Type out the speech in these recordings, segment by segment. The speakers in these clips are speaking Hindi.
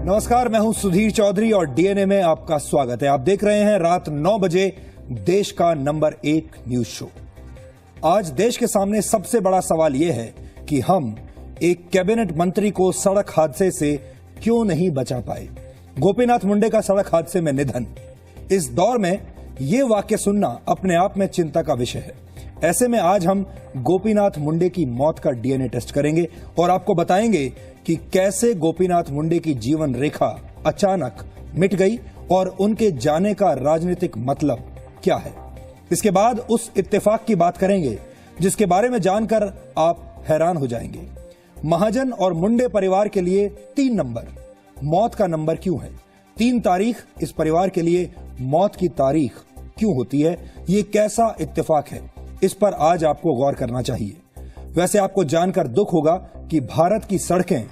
नमस्कार, मैं हूं सुधीर चौधरी और डीएनए में आपका स्वागत है। आप देख रहे हैं रात 9 बजे देश का नंबर 1 न्यूज शो। आज देश के सामने सबसे बड़ा सवाल यह है कि हम एक कैबिनेट मंत्री को सड़क हादसे से क्यों नहीं बचा पाए। गोपीनाथ मुंडे का सड़क हादसे में निधन। इस दौर में यह वाक्य सुनना अपने आप में चिंता का विषय है। ऐसे में आज हम गोपीनाथ मुंडे की मौत का डीएनए टेस्ट करेंगे और आपको बताएंगे कि कैसे गोपीनाथ मुंडे की जीवन रेखा अचानक मिट गई और उनके जाने का राजनीतिक मतलब क्या है। इसके बाद उस इत्तेफाक की बात करेंगे जिसके बारे में जानकर आप हैरान हो जाएंगे। महाजन और मुंडे परिवार के लिए 3 नंबर मौत का नंबर क्यों है। 3 तारीख इस परिवार के लिए मौत की तारीख क्यों होती है। ये कैसा इत्तेफाक है, इस पर आज आपको गौर करना चाहिए। वैसे आपको जानकर दुख होगा कि भारत की सड़कें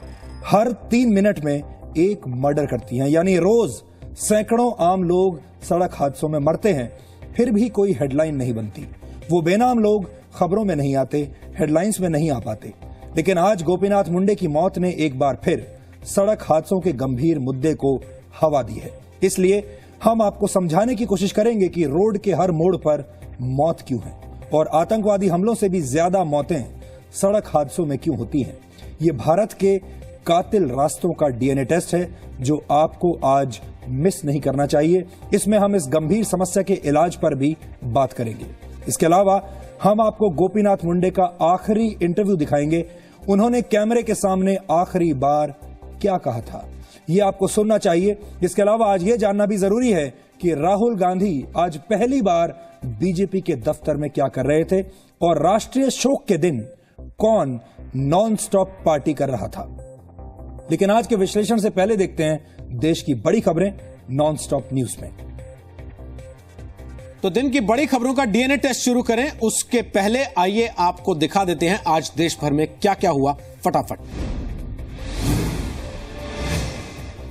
हर 3 मिनट में एक मर्डर करती हैं, यानी रोज सैकड़ों आम लोग सड़क हादसों में मरते हैं, फिर भी कोई हेडलाइन नहीं बनती। वो बेनाम लोग खबरों में नहीं आते, हेडलाइंस में नहीं आ पाते। लेकिन आज गोपीनाथ मुंडे की मौत ने एक बार फिर सड़क हादसों के गंभीर मुद्दे को हवा दी है। इसलिए हम आपको समझाने की कोशिश करेंगे कि रोड के हर मोड़ पर मौत क्यों है और आतंकवादी हमलों से भी ज्यादा मौतें सड़क हादसों में क्यों होती हैं। ये भारत के कातिल रास्तों का डीएनए टेस्ट है जो आपको आज मिस नहीं करना चाहिए। इसमें हम इस गंभीर समस्या के इलाज पर भी बात करेंगे। इसके अलावा हम आपको गोपीनाथ मुंडे का आखिरी इंटरव्यू दिखाएंगे। उन्होंने कैमरे के सामने आखिरी बार क्या कहा था, ये आपको सुनना चाहिए। इसके अलावा आज ये जानना भी जरूरी है कि राहुल गांधी आज पहली बार बीजेपी के दफ्तर में क्या कर रहे थे और राष्ट्रीय शोक के दिन कौन नॉन स्टॉप पार्टी कर रहा था। लेकिन आज के विश्लेषण से पहले देखते हैं देश की बड़ी खबरें नॉन स्टॉप न्यूज में। तो दिन की बड़ी खबरों का डीएनए टेस्ट शुरू करें, उसके पहले आइए आपको दिखा देते हैं आज देश भर में क्या क्या हुआ। फटाफट।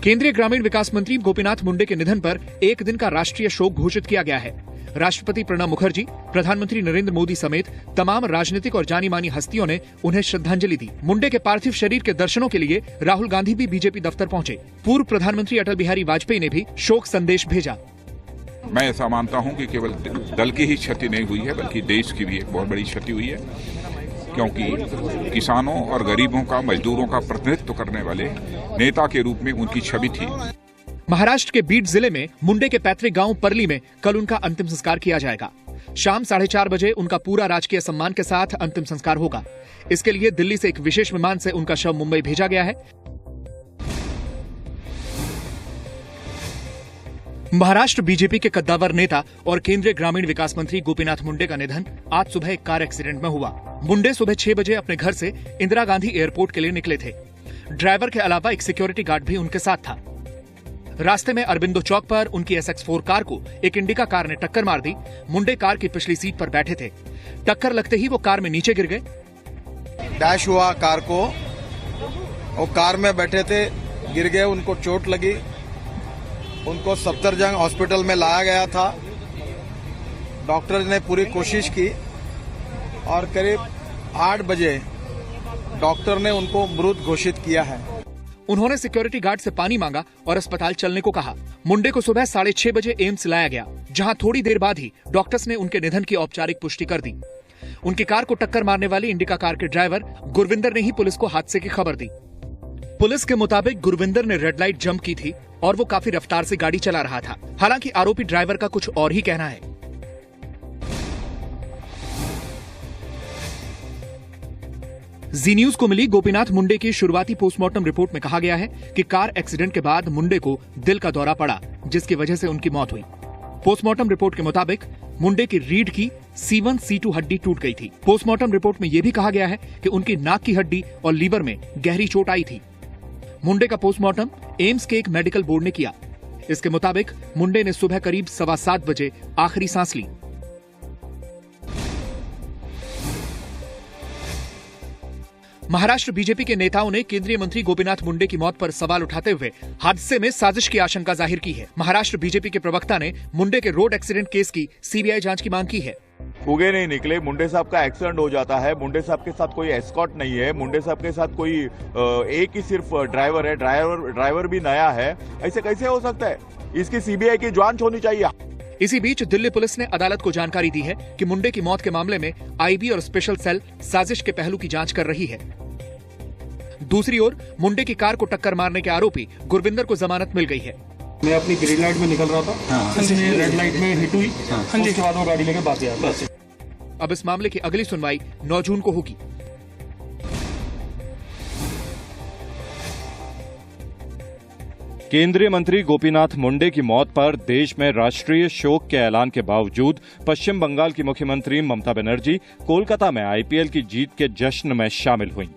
केंद्रीय ग्रामीण विकास मंत्री गोपीनाथ मुंडे के निधन पर एक दिन का राष्ट्रीय शोक घोषित किया गया है। राष्ट्रपति प्रणब मुखर्जी, प्रधानमंत्री नरेंद्र मोदी समेत तमाम राजनीतिक और जानी मानी हस्तियों ने उन्हें श्रद्धांजलि दी। मुंडे के पार्थिव शरीर के दर्शनों के लिए राहुल गांधी भी बीजेपी दफ्तर पहुंचे। पूर्व प्रधानमंत्री अटल बिहारी वाजपेयी ने भी शोक संदेश भेजा। मैं ऐसा मानता हूं कि केवल दल की ही क्षति नहीं हुई है बल्कि देश की भी एक बहुत बड़ी क्षति हुई है, क्योंकि किसानों और गरीबों का, मजदूरों का प्रतिनिधित्व करने वाले नेता के रूप में उनकी छवि थी। महाराष्ट्र के बीड जिले में मुंडे के पैतृक गांव परली में कल उनका अंतिम संस्कार किया जाएगा। शाम 4:30 बजे उनका पूरा राजकीय सम्मान के साथ अंतिम संस्कार होगा। इसके लिए दिल्ली से एक विशेष विमान से उनका शव मुंबई भेजा गया है। महाराष्ट्र बीजेपी के कद्दावर नेता और केंद्रीय ग्रामीण विकास मंत्री गोपीनाथ मुंडे का निधन आज सुबह एक कार एक्सीडेंट में हुआ। मुंडे सुबह 6 बजे अपने घर से इंदिरा गांधी एयरपोर्ट के लिए निकले थे। ड्राइवर के अलावा एक सिक्योरिटी गार्ड भी उनके साथ था। रास्ते में अरबिंदो चौक पर उनकी SX4 कार को एक इंडिका कार ने टक्कर मार दी। मुंडे कार की पिछली सीट पर बैठे थे। टक्कर लगते ही वो कार में नीचे गिर गए। डैश हुआ कार को, वो कार में बैठे थे, गिर गए, उनको चोट लगी। उनको सफदरजंग हॉस्पिटल में लाया गया था। डॉक्टर ने पूरी कोशिश की और करीब 8 बजे डॉक्टर ने उनको मृत घोषित किया है। उन्होंने सिक्योरिटी गार्ड से पानी मांगा और अस्पताल चलने को कहा। मुंडे को सुबह 6:30 बजे एम्स लाया गया, जहां थोड़ी देर बाद ही डॉक्टर्स ने उनके निधन की औपचारिक पुष्टि कर दी। उनकी कार को टक्कर मारने वाली इंडिका कार के ड्राइवर गुरविंदर ने ही पुलिस को हादसे की खबर दी। पुलिस के मुताबिक गुरविंदर ने रेड लाइट जंप की थी और वो काफी रफ्तार से गाड़ी चला रहा था। हालांकि आरोपी ड्राइवर का कुछ और ही कहना है। जी न्यूज को मिली गोपीनाथ मुंडे की शुरुआती पोस्टमार्टम रिपोर्ट में कहा गया है कि कार एक्सीडेंट के बाद मुंडे को दिल का दौरा पड़ा, जिसकी वजह से उनकी मौत हुई। पोस्टमार्टम रिपोर्ट के मुताबिक मुंडे की रीढ़ की C1 C2 हड्डी टूट गई थी। पोस्टमार्टम रिपोर्ट में यह भी कहा गया है कि उनकी नाक की हड्डी और लीवर में गहरी चोट आई थी। मुंडे का पोस्टमार्टम एम्स के एक मेडिकल बोर्ड ने किया। इसके मुताबिक मुंडे ने सुबह करीब 7:15 बजे आखिरी सांस ली। महाराष्ट्र बीजेपी के नेताओं ने केंद्रीय मंत्री गोपीनाथ मुंडे की मौत पर सवाल उठाते हुए हादसे में साजिश की आशंका जाहिर की है। महाराष्ट्र बीजेपी के प्रवक्ता ने मुंडे के रोड एक्सीडेंट केस की सीबीआई जांच की मांग की है। उगे नहीं निकले। मुंडे साहब का एक्सीडेंट हो जाता है, मुंडे साहब के साथ कोई एस्कॉर्ट नहीं है, मुंडे साहब के साथ कोई एक ही सिर्फ ड्राइवर है, ड्राइवर भी नया है, ऐसे कैसे हो सकता है? इसकी सीबीआई की जांच होनी चाहिए। इसी बीच दिल्ली पुलिस ने अदालत को जानकारी दी है कि मुंडे की मौत के मामले में आईबी और स्पेशल सेल साजिश के पहलू की जांच कर रही है। दूसरी ओर मुंडे की कार को टक्कर मारने के आरोपी गुरविंदर को जमानत मिल गई है। मैं अपनी ग्रीन लाइट में निकल रहा था, रेड लाइट में हिट हुई, उसके बाद वो गाड़ी लेके भाग गया। बस अब इस मामले की अगली सुनवाई 9 जून को होगी। केंद्रीय मंत्री गोपीनाथ मुंडे की मौत पर देश में राष्ट्रीय शोक के ऐलान के बावजूद पश्चिम बंगाल की मुख्यमंत्री ममता बनर्जी कोलकाता में आईपीएल की जीत के जश्न में शामिल हुईं।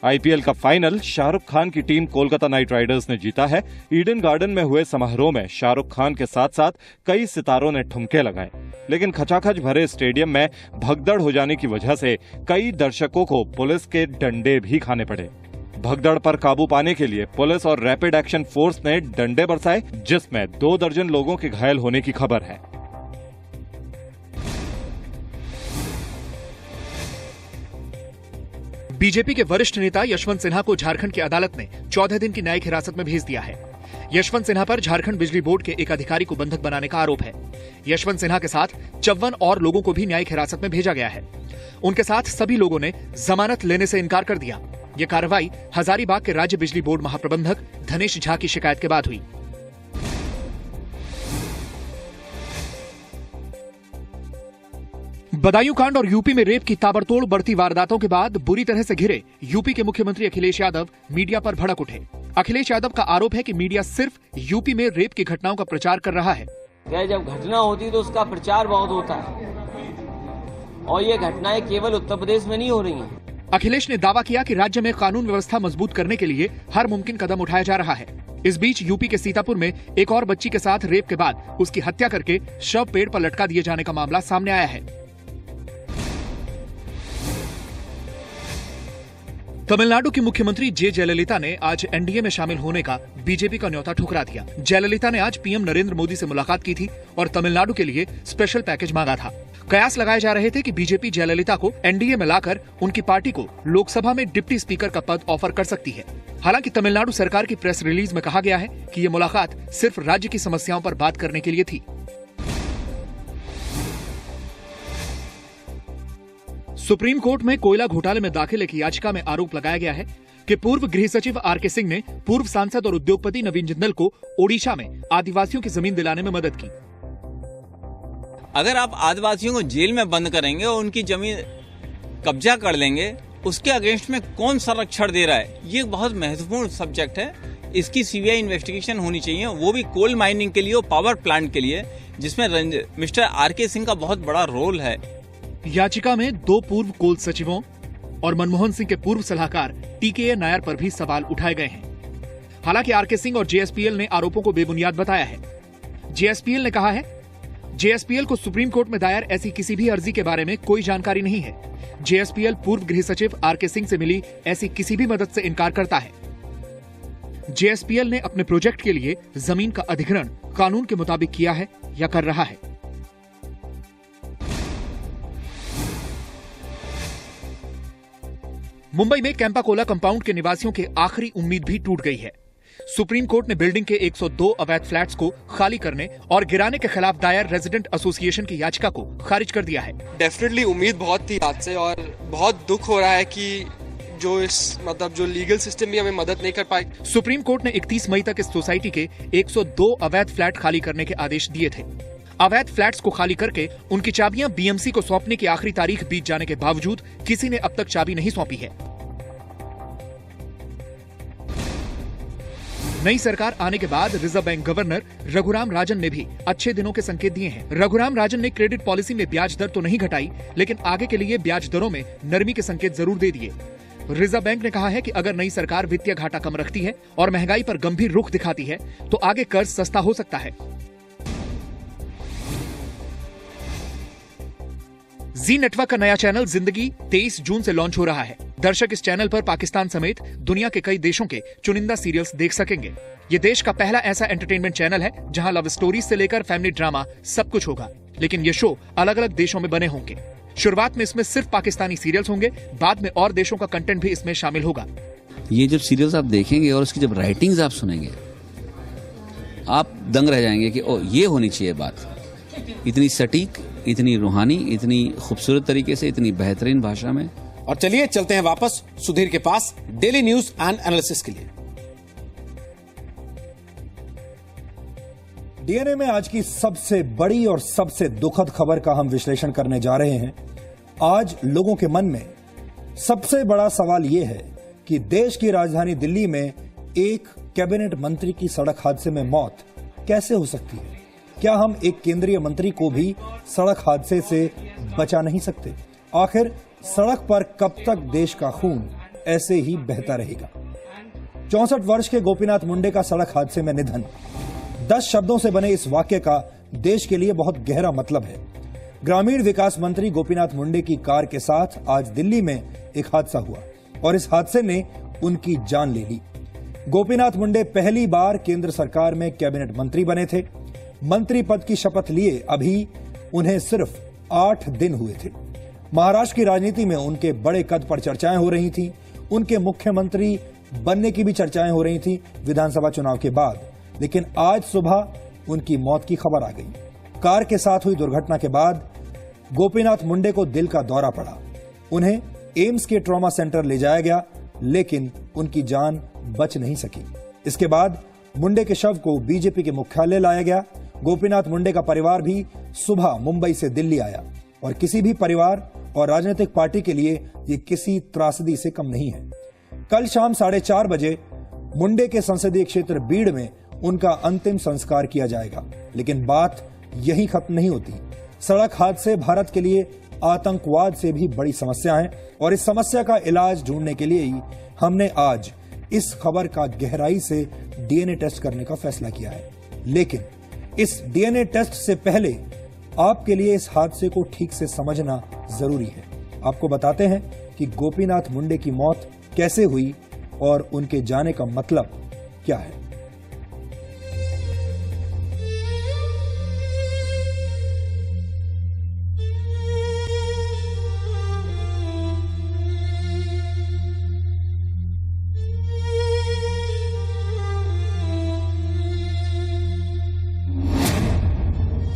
आईपीएल का फाइनल शाहरुख खान की टीम कोलकाता नाइट राइडर्स ने जीता है। ईडन गार्डन में हुए समारोह में शाहरुख खान के साथ साथ कई सितारों ने ठुमके लगाए, लेकिन खचाखच भरे स्टेडियम में भगदड़ हो जाने की वजह से कई दर्शकों को पुलिस के डंडे भी खाने पड़े। भगदड़ पर काबू पाने के लिए पुलिस और रैपिड एक्शन फोर्स ने डंडे बरसाए, जिसमें 2 दर्जन लोगों के घायल होने की खबर है। बीजेपी के वरिष्ठ नेता यशवंत सिन्हा को झारखंड की अदालत ने 14 दिन की न्यायिक हिरासत में भेज दिया है। यशवंत सिन्हा पर झारखंड बिजली बोर्ड के एक अधिकारी को बंधक बनाने का आरोप है। यशवंत सिन्हा के साथ 54 और लोगों को भी न्यायिक हिरासत में भेजा गया है। उनके साथ सभी लोगों ने जमानत लेने से इनकार कर दिया। ये कार्रवाई हजारीबाग के राज्य बिजली बोर्ड महाप्रबंधक धनेश झा की शिकायत के बाद हुई। बदायूं कांड और यूपी में रेप की ताबड़तोड़ बढ़ती वारदातों के बाद बुरी तरह से घिरे यूपी के मुख्यमंत्री अखिलेश यादव मीडिया पर भड़क उठे। अखिलेश यादव का आरोप है कि मीडिया सिर्फ यूपी में रेप की घटनाओं का प्रचार कर रहा है। जब घटना होती तो उसका प्रचार बहुत होता है, और ये घटनाएं केवल उत्तर प्रदेश में नहीं हो रही हैं। अखिलेश ने दावा किया कि राज्य में कानून व्यवस्था मजबूत करने के लिए हर मुमकिन कदम उठाया जा रहा है। इस बीच यूपी के सीतापुर में एक और बच्ची के साथ रेप के बाद उसकी हत्या करके शव पेड़ पर लटका दिए जाने का मामला सामने आया है। तमिलनाडु की मुख्यमंत्री जे जयललिता ने आज एनडीए में शामिल होने का बीजेपी का न्योता ठुकरा दिया। जयललिता ने आज पीएम नरेंद्र मोदी से मुलाकात की थी और तमिलनाडु के लिए स्पेशल पैकेज मांगा था। कयास लगाए जा रहे थे कि बीजेपी जयललिता को एनडीए में लाकर उनकी पार्टी को लोकसभा में डिप्टी स्पीकर का पद ऑफर कर सकती है। हालांकि तमिलनाडु सरकार की प्रेस रिलीज में कहा गया है कि ये मुलाकात सिर्फ राज्य की समस्याओं पर बात करने के लिए थी। सुप्रीम कोर्ट में कोयला घोटाले में दाखिल एक याचिका में आरोप लगाया गया है कि पूर्व गृह सचिव आरके सिंह ने पूर्व सांसद और उद्योगपति नवीन जिंदल को ओडिशा में आदिवासियों की जमीन दिलाने में मदद की। अगर आप आदिवासियों को जेल में बंद करेंगे और उनकी जमीन कब्जा कर लेंगे, उसके अगेंस्ट में कौन संरक्षण दे रहा है? ये बहुत महत्वपूर्ण सब्जेक्ट है। इसकी सीबीआई इन्वेस्टिगेशन होनी चाहिए, वो भी कोल माइनिंग के लिए और पावर प्लांट के लिए, जिसमें मिस्टर आरके सिंह का बहुत बड़ा रोल है। याचिका में 2 पूर्व कोल सचिवों और मनमोहन सिंह के पूर्व सलाहकार टीके नायर पर भी सवाल उठाए गए हैं। हालांकि आरके सिंह और जेएसपीएल ने आरोपों को बेबुनियाद बताया है। जेएसपीएल ने कहा है, जेएसपीएल को सुप्रीम कोर्ट में दायर ऐसी किसी भी अर्जी के बारे में कोई जानकारी नहीं है। जेएसपीएल पूर्व गृह सचिव आरके सिंह से मिली ऐसी किसी भी मदद से इनकार करता है। जेएसपीएल ने अपने प्रोजेक्ट के लिए जमीन का अधिग्रहण कानून के मुताबिक किया है या कर रहा है। मुंबई में कैंपा कोला कंपाउंड के निवासियों की आखिरी उम्मीद भी टूट गई है। सुप्रीम कोर्ट ने बिल्डिंग के 102 अवैध फ्लैट्स को खाली करने और गिराने के खिलाफ दायर रेजिडेंट एसोसिएशन की याचिका को खारिज कर दिया है। डेफिनेटली उम्मीद बहुत थी आज से, और बहुत दुख हो रहा है कि जो लीगल सिस्टम भी हमें मदद नहीं कर पाई। सुप्रीम कोर्ट ने 31 मई तक इस सोसाइटी के 102 अवैध फ्लैट खाली करने के आदेश दिए थे। अवैध फ्लैट्स को खाली करके उनकी चाबियां बीएमसी को सौंपने की आखिरी तारीख बीत जाने के बावजूद किसी ने अब तक चाबी नहीं सौंपी है। नई सरकार आने के बाद reserve bank governor Raghuram Rajan ने भी अच्छे दिनों के संकेत दिए हैं। रघुराम राजन ने क्रेडिट पॉलिसी में ब्याज दर तो नहीं घटाई, लेकिन आगे के लिए ब्याज दरों में नरमी के संकेत जरूर दे दिए। रिजर्व बैंक ने कहा है कि अगर नई सरकार वित्तीय घाटा कम रखती है और महंगाई पर गंभीर रुख दिखाती है तो आगे कर्ज सस्ता हो सकता है। जी नेटवर्क का नया चैनल जिंदगी 23 जून से लॉन्च हो रहा है। दर्शक इस चैनल पर पाकिस्तान समेत दुनिया के कई देशों के चुनिंदा सीरियल्स देख सकेंगे। ये देश का पहला ऐसा एंटरटेनमेंट चैनल है जहां लव स्टोरीज से लेकर फैमिली ड्रामा सब कुछ होगा। लेकिन ये शो अलग अलग देशों में बने होंगे। शुरुआत में इसमें सिर्फ पाकिस्तानी सीरियल्स होंगे, बाद में और देशों का कंटेंट भी इसमें शामिल होगा। ये जब सीरियल्स आप देखेंगे और उसकी जब राइटिंग्स आप सुनेंगे, आप दंग रह जाएंगे कि ओ ये होनी चाहिए बात। इतनी सटीक, इतनी रूहानी, इतनी खूबसूरत तरीके से, इतनी बेहतरीन भाषा में। और चलिए चलते हैं वापस सुधीर के पास डेली न्यूज एंड एनालिसिस के लिए। डीएनए में आज की सबसे बड़ी और सबसे दुखद खबर का हम विश्लेषण करने जा रहे हैं। आज लोगों के मन में सबसे बड़ा सवाल यह है कि देश की राजधानी दिल्ली में एक कैबिनेट मंत्री की सड़क हादसे में मौत कैसे हो सकती है? क्या हम एक केंद्रीय मंत्री को भी सड़क हादसे से बचा नहीं सकते? आखिर सड़क पर कब तक देश का खून ऐसे ही बहता रहेगा? 64 वर्ष के गोपीनाथ मुंडे का सड़क हादसे में निधन। 10 शब्दों से बने इस वाक्य का देश के लिए बहुत गहरा मतलब है। ग्रामीण विकास मंत्री गोपीनाथ मुंडे की कार के साथ आज दिल्ली में एक हादसा हुआ और इस हादसे ने उनकी जान ले ली। गोपीनाथ मुंडे पहली बार केंद्र सरकार में कैबिनेट मंत्री बने थे। मंत्री पद की शपथ लिए अभी उन्हें सिर्फ 8 दिन हुए थे। महाराष्ट्र की राजनीति में उनके बड़े कद पर चर्चाएं हो रही थीं। उनके मुख्यमंत्री बनने की भी चर्चाएं हो रही थीं विधानसभा चुनाव के बाद। लेकिन आज सुबह उनकी मौत की खबर आ गई। कार के साथ हुई दुर्घटना के बाद गोपीनाथ मुंडे को दिल का दौरा पड़ा। उन्हें एम्स के ट्रॉमा सेंटर ले जाया गया, लेकिन उनकी जान बच नहीं सकी। इसके बाद मुंडे के शव को बीजेपी के मुख्यालय लाया गया। गोपीनाथ मुंडे का परिवार भी सुबह मुंबई से दिल्ली आया और किसी भी परिवार और राजनीतिक पार्टी के लिए ये किसी त्रासदी से कम नहीं है। कल शाम 4:30 बजे मुंडे के संसदीय क्षेत्र बीड़ में उनका अंतिम संस्कार किया जाएगा। लेकिन बात यहीं खत्म नहीं होती। सड़क हादसे भारत के लिए आतंकवाद से भी बड़ी समस्या है और इस समस्या का इलाज ढूंढने के लिए ही हमने आज इस खबर का गहराई से डीएनए टेस्ट करने का फैसला किया है। लेकिन इस डीएनए टेस्ट से पहले आपके लिए इस हादसे को ठीक से समझना जरूरी है। आपको बताते हैं कि गोपीनाथ मुंडे की मौत कैसे हुई और उनके जाने का मतलब क्या है।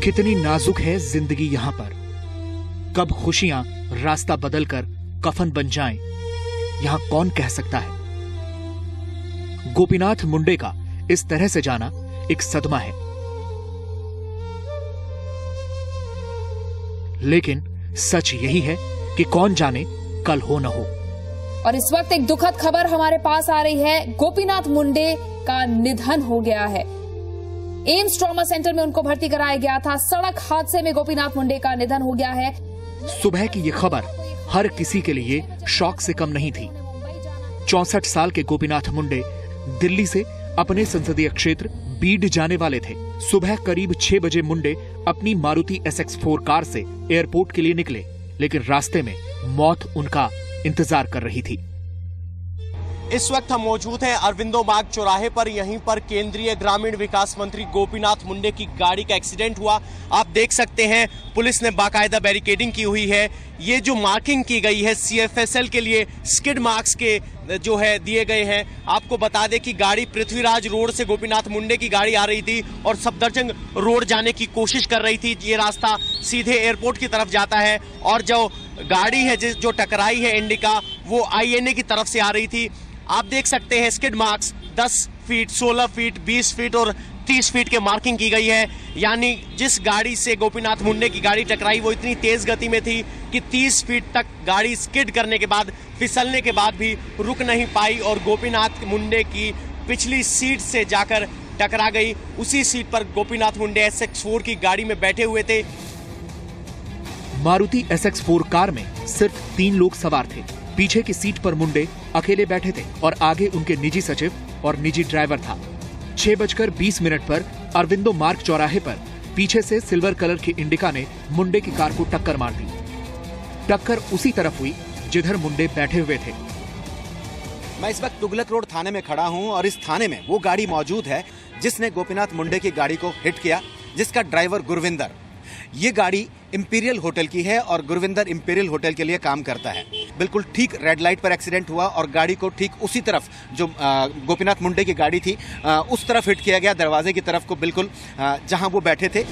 कितनी नाजुक है जिंदगी यहां पर। कब खुशियां रास्ता बदलकर कफन बन जाएं, यहां कौन कह सकता है। गोपीनाथ मुंडे का इस तरह से जाना एक सदमा है, लेकिन सच यही है कि कौन जाने कल हो न हो। और इस वक्त एक दुखद खबर हमारे पास आ रही है। गोपीनाथ मुंडे का निधन हो गया है। एम्स ट्रॉमा सेंटर में उनको भर्ती कराया गया था। सड़क हादसे में गोपीनाथ मुंडे का निधन हो गया है। सुबह की ये खबर हर किसी के लिए शॉक से कम नहीं थी। 64 साल के गोपीनाथ मुंडे दिल्ली से अपने संसदीय क्षेत्र बीड जाने वाले थे। सुबह करीब 6 बजे मुंडे अपनी मारुति SX4 कार से एयरपोर्ट के लिए निकले, लेकिन रास्ते में मौत उनका इंतजार कर रही थी। इस वक्त हम मौजूद हैं अरविंदो मार्ग चौराहे पर। यहीं पर केंद्रीय ग्रामीण विकास मंत्री गोपीनाथ मुंडे की गाड़ी का एक्सीडेंट हुआ। आप देख सकते हैं पुलिस ने बाकायदा बैरिकेडिंग की हुई है। ये जो मार्किंग की गई है CFSL के लिए स्किड मार्क्स के जो है दिए गए हैं। आपको बता दें कि गाड़ी पृथ्वीराज रोड से गोपीनाथ मुंडे की गाड़ी आ रही थी और सफदरजंग रोड जाने की कोशिश कर रही थी। ये रास्ता सीधे एयरपोर्ट की तरफ जाता है और जो गाड़ी है जो टकराई है इंडिका, वो INA की तरफ से आ रही थी। आप देख सकते हैं skid marks 10 feet, 16 feet, 20 feet और 30 फीट के मार्किंग की गई है। यानी जिस गाड़ी से गोपीनाथ मुंडे की गाड़ी टकराई वो इतनी तेज गति में थी कि 30 फीट तक गाड़ी स्किड करने के बाद, फिसलने के बाद भी रुक नहीं पाई और गोपीनाथ मुंडे की पिछली सीट से जाकर टकरा गई। उसी सीट पर गोपीनाथ मुंडे SX4 की गाड़ी में बैठे हुए थे। मारुति SX4 कार में सिर्फ 3 लोग सवार थे। पीछे की सीट पर मुंडे अकेले बैठे थे और आगे उनके निजी सचिव और निजी ड्राइवर था। 6:20 पर अरविंदो मार्ग चौराहे पर पीछे से सिल्वर कलर की इंडिका ने मुंडे की कार को टक्कर मार दी। टक्कर उसी तरफ हुई जिधर मुंडे बैठे हुए थे। मैं इस वक्त तुगलक रोड थाने में खड़ा हूं और इस थाने में वो गाड़ी मौजूद है जिसने गोपीनाथ मुंडे की गाड़ी को हिट किया, जिसका ड्राइवर गुरविंदर ये गाड़ी इंपीरियल होटल की है और गुरविंदर इंपीरियल होटल के लिए काम करता है। बिल्कुल ठीक रेड लाइट पर एक्सीडेंट हुआ और गाड़ी को ठीक उसी तरफ जो गोपीनाथ मुंडे की गाड़ी थी उस तरफ हिट किया गया, दरवाजे की तरफ को बिल्कुल जहां वो बैठे थे।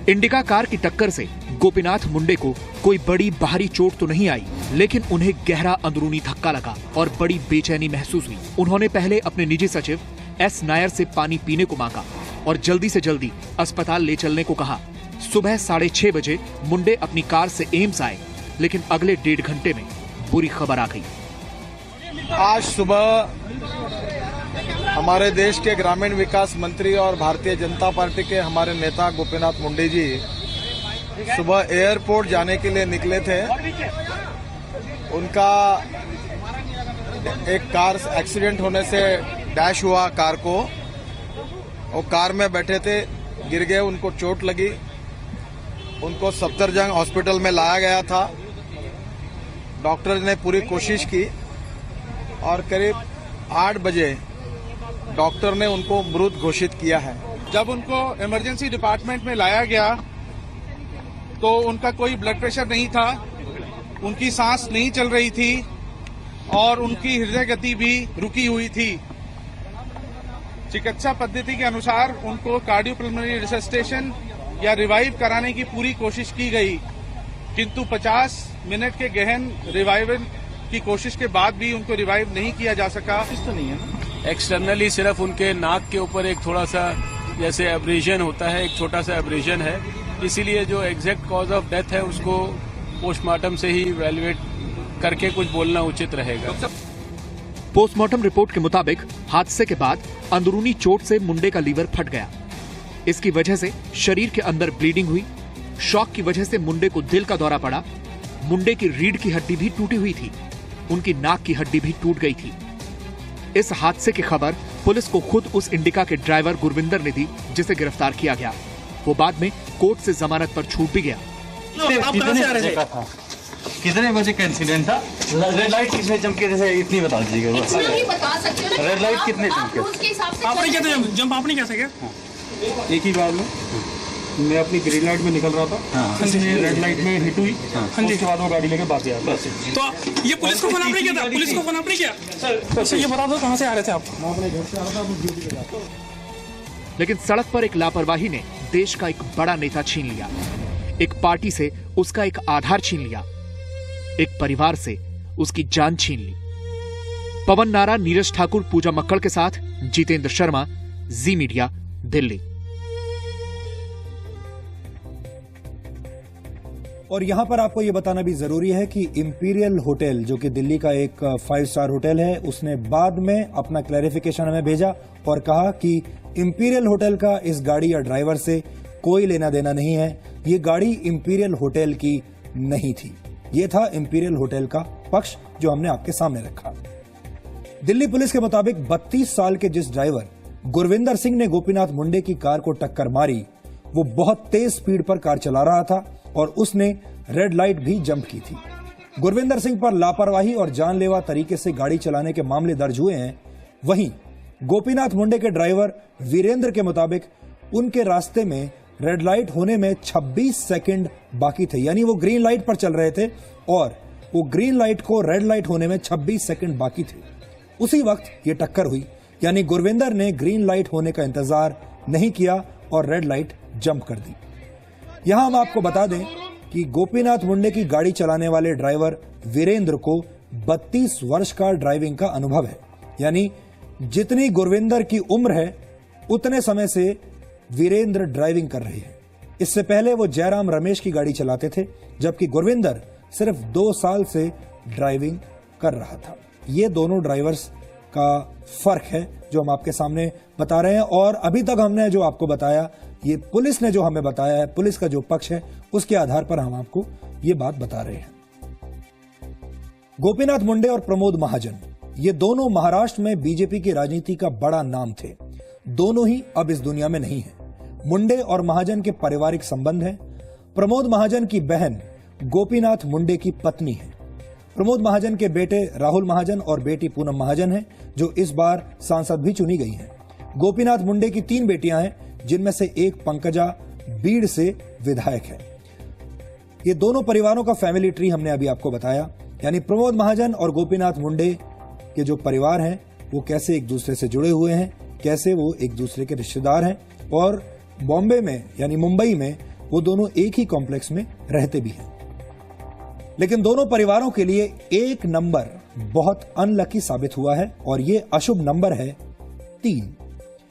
इंडिका कार की टक्कर से गोपीनाथ मुंडे को कोई बड़ी बाहरी चोट तो नहीं आई, लेकिन उन्हें गहरा अंदरूनी धक्का लगा और बड़ी बेचैनी महसूस हुई। उन्होंने पहले अपने निजी सचिव एस नायर से पानी पीने को मांगा और जल्दी से जल्दी अस्पताल ले चलने को कहा। सुबह 6:30 बजे मुंडे अपनी कार से एम्स आए, लेकिन अगले 1.5 घंटे में बुरी खबर आ गई। आज सुबह हमारे देश के ग्रामीण विकास मंत्री और भारतीय जनता पार्टी के हमारे नेता गोपीनाथ मुंडे जी सुबह एयरपोर्ट जाने के लिए निकले थे। उनका एक कार एक्सीडेंट होने से डैश हुआ कार को। वो कार में बैठे थे, गिर गए, उनको चोट लगी। उनको सफदरजंग हॉस्पिटल में लाया गया था। डॉक्टर ने पूरी कोशिश की और करीब 8 बजे डॉक्टर ने उनको मृत घोषित किया है। जब उनको इमरजेंसी डिपार्टमेंट में लाया गया तो उनका कोई ब्लड प्रेशर नहीं था, उनकी सांस नहीं चल रही थी और उनकी हृदय गति भी रुकी हुई थी। चिकित्सा पद्धति के अनुसार उनको कार्डियोपल्मोनरी रिससिटेशन या रिवाइव कराने की पूरी कोशिश की गई, किंतु 50 मिनट के गहन रिवाइवल की कोशिश के बाद भी उनको रिवाइव नहीं किया जा सका। तो नहीं है ना, एक्सटर्नली सिर्फ उनके नाक के ऊपर एक थोड़ा सा जैसे एब्रेजन होता है, एक छोटा सा एब्रेजन है, इसीलिए जो एग्जैक्ट कॉज ऑफ डेथ है उसको पोस्टमार्टम से ही इवैल्यूएट करके कुछ बोलना उचित रहेगा। पोस्टमार्टम रिपोर्ट के मुताबिक हादसे के बाद अंदरूनी चोट से मुंडे का लीवर फट गया। इसकी वजह से शरीर के अंदर ब्लीडिंग हुई। शॉक की वजह से मुंडे को दिल का दौरा पड़ा। मुंडे की रीढ़ की हड्डी भी टूटी हुई थी। उनकी नाक की हड्डी भी टूट गई थी। इस हादसे की खबर पुलिस को खुद उस इंडिका के ड्राइवर गुरविंदर ने दी, जिसे गिरफ्तार किया गया। वो बाद में कोर्ट से जमानत पर छूट भी गया। कितने बजे का इंसिडेंट था? रेड लाइट कितने चमके थे इतनी बता दीजिएगा। रेड लाइट कितने चमके? आपने क्या जंप आपने कैसे किया? एक ही बार में मैं अपनी ग्रीन लाइट में निकल रहा था, रेड लाइट में हिट हुई, उसके बाद वो गाड़ी लेके भाग गया। तो ये पुलिस को फोन आपने किया था? पुलिस को फोन आपने किया? सर ये बता दो कहाँ से आ रहे थे आप? मैं अपने घर से आ रहा था, ड्यूटी पे जाता। लेकिन सड़क पर एक लापरवाही ने देश का एक बड़ा नेता छीन लिया। एक पार्टी से उसका एक आधार छीन लिया। एक परिवार से उसकी जान छीन ली। पवन नारा, नीरज ठाकुर, पूजा मक्कड़ के साथ जितेंद्र शर्मा, जी मीडिया, दिल्ली। और यहां पर आपको यह बताना भी जरूरी है कि इंपीरियल होटल, जो कि दिल्ली का एक 5 स्टार होटल है, उसने बाद में अपना क्लैरिफिकेशन हमें भेजा और कहा कि इंपीरियल होटल का इस गाड़ी या ड्राइवर से कोई लेना देना नहीं है। ये गाड़ी इंपीरियल होटल की नहीं थी। ये था इंपीरियल होटल का पक्ष जो हमने आपके सामने रखा। दिल्ली पुलिस के मुताबिक 32 साल के जिस ड्राइवर गुरविंदर सिंह ने गोपीनाथ मुंडे की कार को टक्कर मारी, वो बहुत तेज स्पीड पर कार चला रहा था और उसने रेड लाइट भी जंप की थी। गुरविंदर सिंह पर लापरवाही और जानलेवा तरीके से गाड़ी चलाने के मामले दर्ज हुए हैं। वहीं गोपीनाथ मुंडे के ड्राइवर वीरेंद्र के मुताबिक उनके रास्ते में रेड लाइट होने में 26 सेकंड बाकी थे, यानी वो ग्रीन लाइट पर चल रहे थे और वो ग्रीन लाइट को रेड लाइट होने में 26 सेकंड बाकी थे। उसी वक्त ये टक्कर हुई, यानी गुरविंदर ने ग्रीन लाइट होने का इंतजार नहीं किया और रेड लाइट जंप कर दी। यहां हम आपको बता दें कि गोपीनाथ मुंडे की गाड़ी चलाने वाले ड्राइवर वीरेंद्र को 32 वर्ष का ड्राइविंग का अनुभव है, यानी जितनी गुरविंदर की उम्र है उतने समय से वीरेंद्र ड्राइविंग कर रहे हैं। इससे पहले वो जयराम रमेश की गाड़ी चलाते थे, जबकि गुरविंदर सिर्फ 2 साल से ड्राइविंग कर रहा था। ये दोनों ड्राइवर्स का फर्क है जो हम आपके सामने बता रहे हैं। और अभी तक हमने जो आपको बताया, ये पुलिस ने जो हमें बताया है, पुलिस का जो पक्ष है, उसके आधार पर हम आपको ये बात बता रहे हैं। गोपीनाथ मुंडे और प्रमोद महाजन, ये दोनों महाराष्ट्र में बीजेपी की राजनीति का बड़ा नाम थे। दोनों ही अब इस दुनिया में नहीं है। मुंडे और महाजन के पारिवारिक संबंध हैं। प्रमोद महाजन की बहन गोपीनाथ मुंडे की पत्नी है। प्रमोद महाजन के बेटे राहुल महाजन और बेटी पूनम महाजन हैं, जो इस बार सांसद भी चुनी गई हैं। गोपीनाथ मुंडे की 3 बेटियां हैं, जिनमें से एक पंकजा बीड़ से विधायक हैं। ये दोनों परिवारों का फैमिली ट्री हमने अभी आपको बताया, यानी प्रमोद महाजन और गोपीनाथ मुंडे के जो परिवार हैं वो कैसे एक दूसरे से जुड़े हुए हैं, कैसे वो एक दूसरे के रिश्तेदार हैं, और बॉम्बे में यानी मुंबई में वो दोनों एक ही कॉम्प्लेक्स में रहते भी हैं। लेकिन दोनों परिवारों के लिए एक नंबर बहुत अनलकी साबित हुआ है और ये अशुभ नंबर है 3।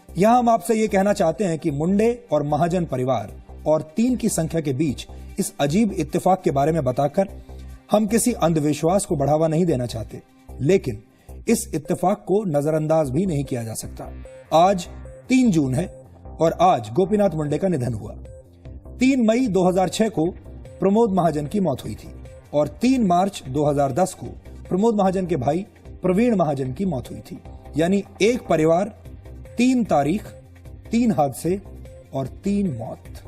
यहां हम आपसे ये कहना चाहते हैं कि मुंडे और महाजन परिवार और 3 की संख्या के बीच इस अजीब इत्तेफाक के बारे में बताकर हम किसी अंधविश्वास को बढ़ावा नहीं देना चाहते, लेकिन इस इत्तेफाक को नजरअंदाज भी नहीं किया जा सकता। आज 3 जून है और आज गोपीनाथ मुंडे का निधन हुआ। 3 मई 2006 को प्रमोद महाजन की मौत हुई थी और 3 मार्च 2010 को प्रमोद महाजन के भाई प्रवीण महाजन की मौत हुई थी। यानी एक परिवार, 3 तारीख, 3 हादसे और 3 मौत।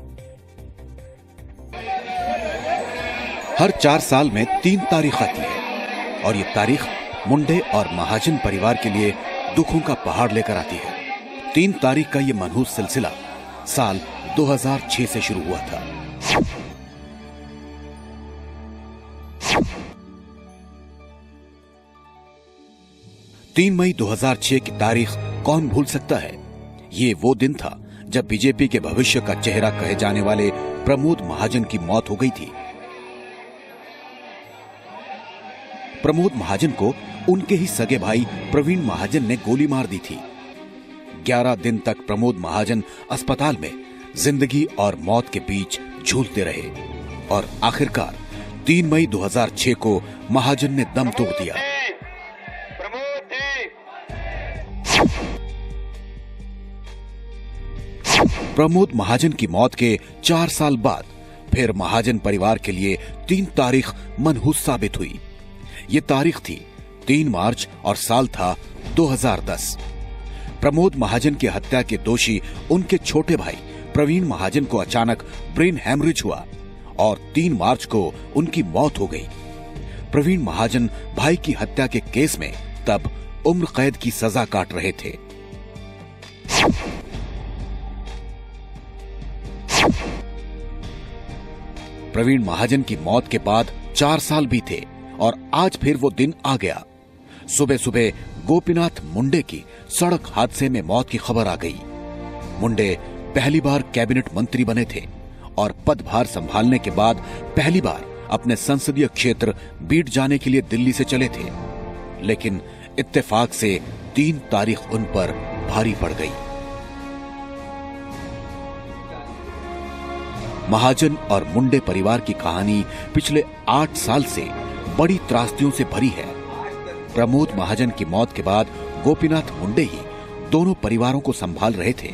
हर 4 साल में 3 तारीख आती है और ये तारीख मुंडे और महाजन परिवार के लिए दुखों का पहाड़ लेकर आती है। 3 तारीख का ये मनहूस सिलसिला साल 2006 से शुरू हुआ था। तीन मई 2006 की तारीख कौन भूल सकता है। ये वो दिन था जब बीजेपी के भविष्य का चेहरा कहे जाने वाले प्रमोद महाजन की मौत हो गई थी। प्रमोद महाजन को उनके ही सगे भाई प्रवीण महाजन ने गोली मार दी थी। 11 दिन तक प्रमोद महाजन अस्पताल में जिंदगी और मौत के बीच झूलते रहे और आखिरकार 3 मई 2006 को महाजन ने दम तोड़ दिया। प्रमोद महाजन की मौत के 4 साल बाद फिर महाजन परिवार के लिए 3 तारीख मनहूस साबित हुई। ये तारीख थी 3 मार्च और साल था 2010। प्रमोद महाजन की हत्या के दोषी उनके छोटे भाई प्रवीण महाजन को अचानक ब्रेन हैमरेज हुआ और 3 मार्च को उनकी मौत हो गई। प्रवीण महाजन भाई की हत्या के केस में तब उम्र कैद की सजा काट रहे थे। प्रवीण महाजन की मौत के बाद 4 साल बीते और आज फिर वो दिन आ गया। सुबह सुबह गोपीनाथ मुंडे की सड़क हादसे में मौत की खबर आ गई। मुंडे पहली बार कैबिनेट मंत्री बने थे और पदभार संभालने के बाद पहली बार अपने संसदीय क्षेत्र बीड जाने के लिए दिल्ली से चले थे, लेकिन इत्तेफाक से 3 तारीख उन पर भारी पड़ गई। महाजन और मुंडे परिवार की कहानी पिछले 8 साल से बड़ी त्रासदियों से भरी है। प्रमोद महाजन की मौत के बाद गोपीनाथ मुंडे ही दोनों परिवारों को संभाल रहे थे।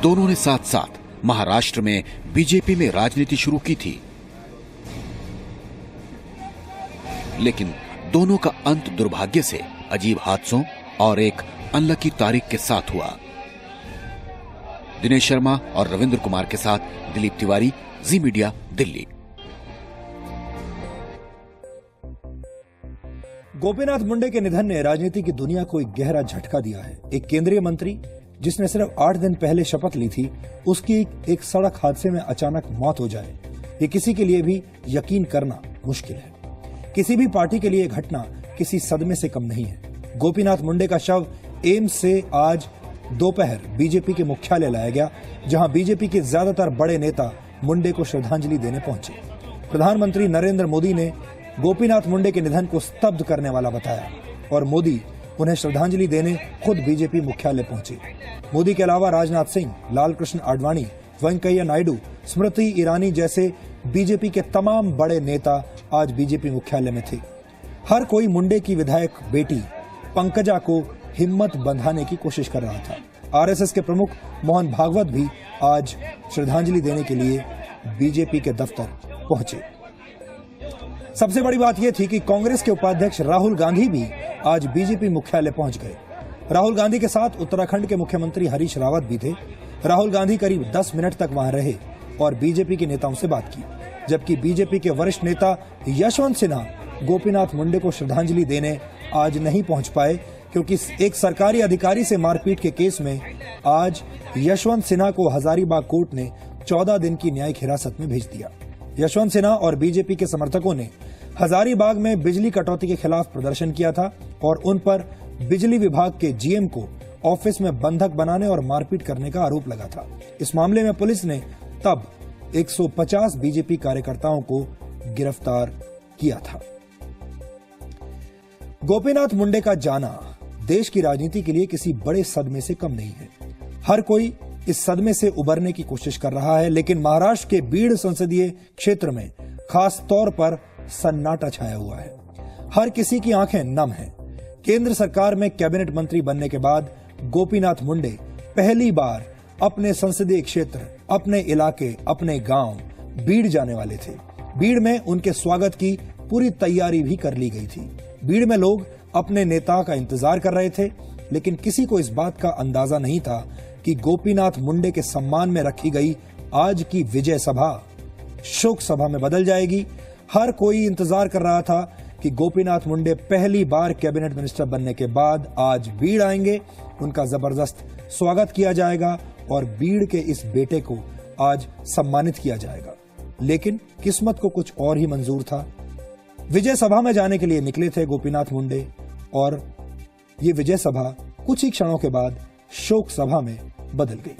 दोनों ने साथ साथ महाराष्ट्र में बीजेपी में राजनीति शुरू की थी, लेकिन दोनों का अंत दुर्भाग्य से अजीब हादसों और एक अनलकी तारीख के साथ हुआ। दिनेश शर्मा और रविंद्र कुमार के साथ दिलीप तिवारी, जी मीडिया, दिल्ली। गोपीनाथ मुंडे के निधन ने राजनीति की दुनिया को एक गहरा झटका दिया है। एक केंद्रीय मंत्री जिसने सिर्फ 8 दिन पहले शपथ ली थी, उसकी एक सड़क हादसे में अचानक मौत हो जाए, ये किसी के लिए भी यकीन करना मुश्किल है। किसी भी पार्टी के लिए यह घटना किसी सदमे से कम नहीं है। गोपीनाथ मुंडे का शव एम्स से आज दोपहर बीजेपी के मुख्यालय लाया गया, जहां बीजेपी के ज्यादातर बड़े नेता मुंडे को श्रद्धांजलि देने पहुंचे। प्रधानमंत्री नरेंद्र मोदी ने गोपीनाथ मुंडे के निधन को स्तब्ध करने वाला बताया और मोदी उन्हें श्रद्धांजलि देने खुद बीजेपी मुख्यालय पहुंचे। मोदी के अलावा राजनाथ सिंह, लालकृष्ण आडवाणी, वेंकैया नायडू, स्मृति ईरानी जैसे बीजेपी के तमाम बड़े नेता आज बीजेपी मुख्यालय में थे। हर कोई मुंडे की विधायक बेटी पंकजा को हिम्मत बंधाने की कोशिश कर रहा था। आरएसएस के प्रमुख मोहन भागवत भी आज श्रद्धांजलि देने के लिए बीजेपी के दफ्तर पहुंचे। सबसे बड़ी बात यह थी कि कांग्रेस के उपाध्यक्ष राहुल गांधी भी आज बीजेपी मुख्यालय पहुंच गए। राहुल गांधी के साथ उत्तराखंड के मुख्यमंत्री हरीश रावत भी थे। राहुल गांधी करीब 10 मिनट तक वहां रहे और बीजेपी के नेताओं से बात की, जबकि बीजेपी के वरिष्ठ नेता यशवंत सिन्हा गोपीनाथ मुंडे को श्रद्धांजलि देने आज नहीं पहुंच पाए, क्योंकि एक सरकारी अधिकारी से मारपीट के केस में आज यशवंत सिन्हा को हजारीबाग कोर्ट ने 14 दिन की न्यायिक हिरासत में भेज दिया। यशवंत सिन्हा और बीजेपी के समर्थकों ने हजारीबाग में बिजली कटौती के खिलाफ प्रदर्शन किया था और उन पर बिजली विभाग के जीएम को ऑफिस में बंधक बनाने और मारपीट करने का आरोप लगा था। इस मामले में पुलिस ने तब 150 बीजेपी कार्यकर्ताओं को गिरफ्तार किया था। गोपीनाथ मुंडे का जाना देश की राजनीति के लिए किसी बड़े सदमे से कम नहीं है। हर कोई इस सदमे से उबरने की कोशिश कर रहा है, लेकिन महाराष्ट्र के बीड़ संसदीय क्षेत्र में खास तौर पर सन्नाटा छाया हुआ है। हर किसी की आंखें नम हैं। केंद्र सरकार में कैबिनेट मंत्री बनने के बाद गोपीनाथ मुंडे पहली बार अपने संसदीय क्षेत्र, अपने इलाके, अपने गांव बीड़ जाने वाले थे। बीड़ में उनके स्वागत की पूरी तैयारी भी कर ली गई थी। बीड़ में लोग अपने नेता का इंतजार कर रहे थे, लेकिन किसी को इस बात का अंदाजा नहीं था कि गोपीनाथ मुंडे के सम्मान में रखी गई आज की विजय सभा शोक सभा में बदल जाएगी। हर कोई इंतजार कर रहा था कि गोपीनाथ मुंडे पहली बार कैबिनेट मिनिस्टर बनने के बाद आज बीड़ आएंगे, उनका जबरदस्त स्वागत किया जाएगा और बीड़ के इस बेटे को आज सम्मानित किया जाएगा। लेकिन किस्मत को कुछ और ही मंजूर था। विजय सभा में जाने के लिए निकले थे गोपीनाथ मुंडे और ये विजय सभा कुछ ही क्षणों के बाद शोक सभा में बदल गई।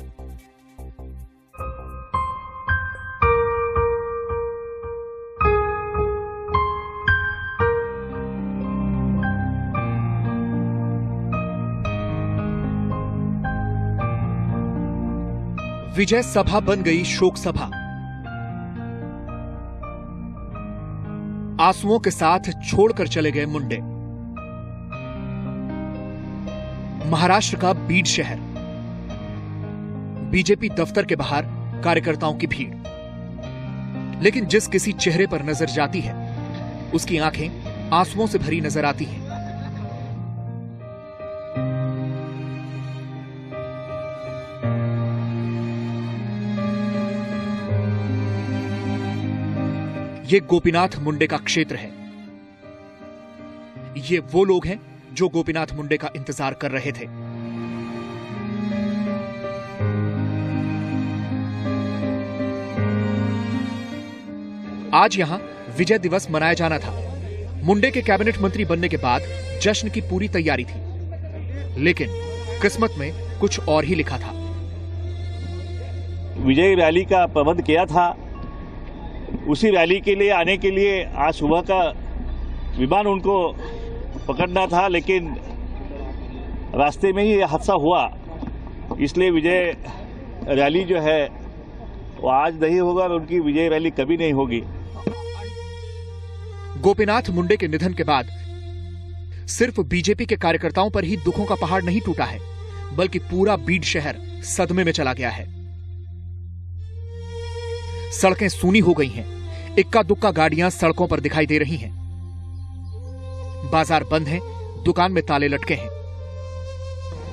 विजय सभा बन गई शोक सभा। आंसुओं के साथ छोड़कर चले गए मुंडे। महाराष्ट्र का बीड शहर, बीजेपी दफ्तर के बाहर कार्यकर्ताओं की भीड़। लेकिन जिस किसी चेहरे पर नजर जाती है उसकी आंखें आंसुओं से भरी नजर आती हैं। ये गोपीनाथ मुंडे का क्षेत्र है। ये वो लोग हैं जो गोपीनाथ मुंडे का इंतजार कर रहे थे। आज यहां विजय दिवस मनाया जाना था। मुंडे के कैबिनेट मंत्री बनने के बाद जश्न की पूरी तैयारी थी, लेकिन किस्मत में कुछ और ही लिखा था। विजय रैली का प्रबंध किया था। उसी रैली के लिए आने के लिए आज सुबह का विमान उनको पकड़ना था, लेकिन रास्ते में ही यह हादसा हुआ। इसलिए विजय रैली जो है वो आज नहीं होगा और उनकी विजय रैली कभी नहीं होगी। गोपीनाथ मुंडे के निधन के बाद सिर्फ बीजेपी के कार्यकर्ताओं पर ही दुखों का पहाड़ नहीं टूटा है, बल्कि पूरा बीड शहर सदमे में चला गया है। सड़कें सूनी हो गई हैं। इक्का दुक्का गाड़ियां सड़कों पर दिखाई दे रही हैं। बाजार बंद हैं, दुकान में ताले लटके हैं।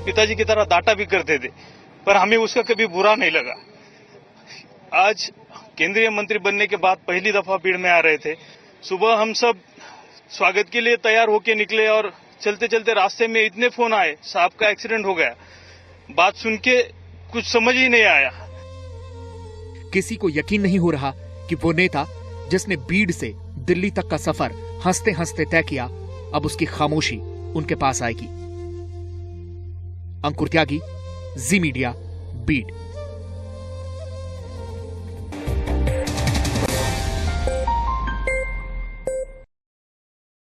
पिताजी की तरह डांटा भी करते थे, पर हमें उसका कभी बुरा नहीं लगा। आज केंद्रीय मंत्री बनने के बाद पहली दफा भीड़ में आ रहे थे। सुबह हम सब स्वागत के लिए तैयार होके निकले और चलते चलते रास्ते में इतने फोन आए, साहब का एक्सीडेंट हो गया। बात सुन के कुछ समझ ही नहीं आया। किसी को यकीन नहीं हो रहा कि वो नेता जिसने बीड से दिल्ली तक का सफर हंसते हंसते तय किया, अब उसकी खामोशी उनके पास आएगी। अंकुर त्यागी, जी मीडिया, बीड।